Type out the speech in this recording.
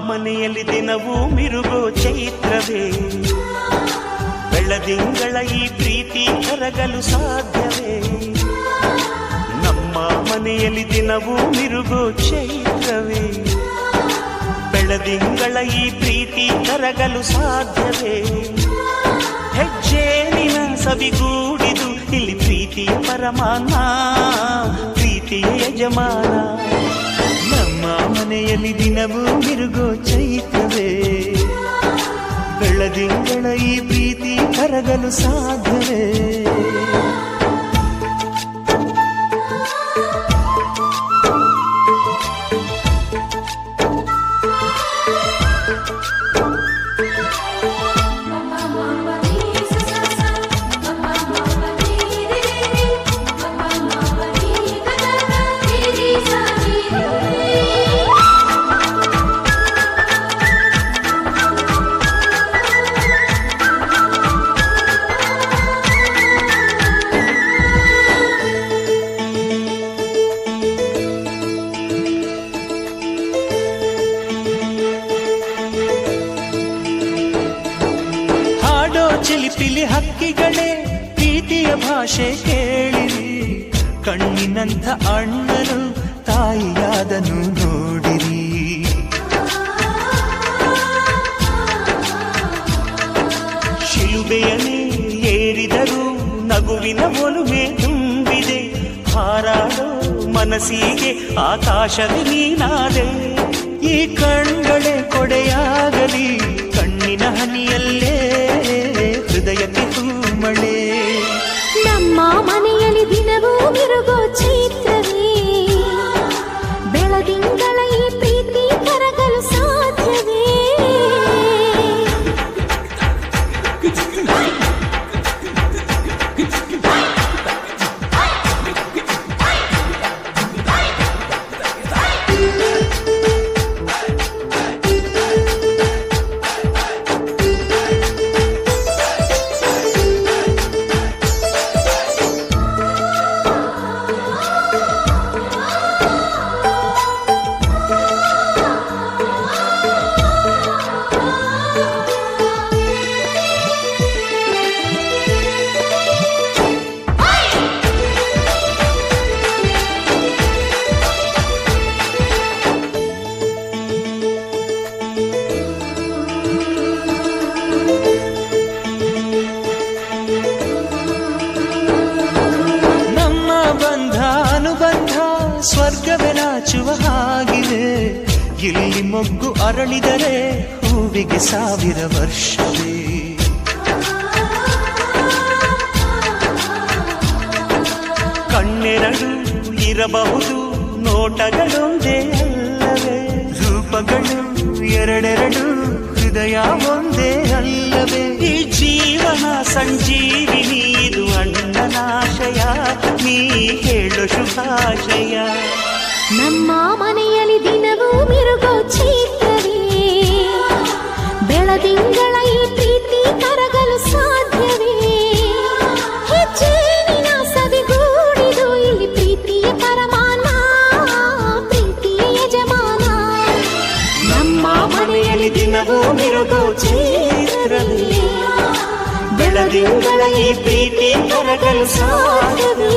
ಮನೆಯಲ್ಲಿ ದಿನವೂ ಮಿರುಗೋ ಚೈತ್ರವೇ, ಬೆಳದಿಂಗಳ ಈ ಪ್ರೀತಿ ಕರಗಲು ಸಾಧ್ಯವೇ? ನಮ್ಮ ಮನೆಯಲ್ಲಿ ದಿನವೂ ಮಿರುಗೋ ಚೈತ್ರವೇ, ಬೆಳದಿಂಗಳ ಈ ಪ್ರೀತಿ ಕರಗಲು ಸಾಧ್ಯವೇ? ಹೆಜ್ಜೇನಿನ ಸವಿಗೂಡಿದು ಇಲ್ಲಿ ಪ್ರೀತಿಯ ಪರಮಾನ, ಪ್ರೀತಿಯ ಯಜಮಾನ. ನಮ್ಮ ಮನೆಯಲ್ಲಿ ದಿನವೂ ಮಿರುಗೋ ಚೈತ್ರವೇ, ಬೆಳದಿಂಗಳ ಈ ಪ್ರೀತಿ ಕರಗಲು ಸಾಧ್ಯವೇ? ಚಿಲಿಪಿಲಿ ಹಕ್ಕಿಗಳೇ ಪ್ರೀತಿಯ ಭಾಷೆ ಕೇಳಿರಿ, ಕಣ್ಣಿನಂಥ ಅಣ್ಣನು ತಾಯಿಯಾದನು ನೋಡಿರಿ. ಶಿಲುಬೆಯನೇ ಏರಿದರೂ ನಗುವಿನ ಒಲುಮೆ ತುಂಬಿದೆ, ಹಾರಾಡೋ ಮನಸ್ಸಿಗೆ ಆಕಾಶವೇ ನೀನಾದೆ. ಈ ಕಣ್ಗಳೇ ಕೊಡೆಯಾಗಲಿ, ಕಣ್ಣಿನ ಹನಿಯಲ್ಲೇ ಹೃದಯಕ್ಕೆ ಹೂಮಳೆ. ನಮ್ಮ ಮನೆಯಲ್ಲಿ ದಿನವೂ ಮಿರುಗೋ ಚೈತ್ರವೇ, ಬೆಳದಿಂಗಳ ಈ ಪ್ರೀತಿ ಕರಗಲು ಸಾಧ್ಯವೇ? ಸ್ವರ್ಗವೇ ನಾಚುವ ಹಾಗಿದೆ, ಇಲ್ಲಿ ಮೊಗ್ಗು ಅರಳಿದರೆ ಹೂವಿಗೆ 1000 ವರ್ಷವೇ. ಕಣ್ಣೆರಡು ಇರಬಹುದು, ನೋಟಗಳೊಂದೇ ಅಲ್ಲವೇ? ರೂಪಗಳು ಎರಡೆರಡು, ಹೃದಯ ಒಂದೇ ಅಲ್ಲವೇ? ಈ ಜೀವನ ಸಂಜೀವಿನಿ, ಇದು ಅಣ್ಣನಾಶಯ, ನೀ ಹೇಳು ಶುಭಾಶಯ. ನಮ್ಮ ಮನೆಯಲ್ಲಿ ದಿನವೂ ಮಿರುಗೋ ಚೈತ್ರವೇ, ಬೆಳದಿಂಗಳ ಈ ಪ್ರೀತಿ ಕರಗಲು ಸಾಧ್ಯವೇ? ಹೆಜ್ಜೇನಿನ ಸವಿಗೂಡಿದು ಇಲ್ಲಿ ಪ್ರೀತಿಯ ಪರಮಾನ, ಪ್ರೀತಿಯ ಯಜಮಾನ. ನಮ್ಮ ಮನೆಯಲ್ಲಿ ದಿನವೂ ಮಿರುಗೋ ಚೈತ್ರವೇ, ಬೆಳದಿಂಗಳ ಈ ಪ್ರೀತಿ ಕರಗಲು ಸಾಧ್ಯವೇ?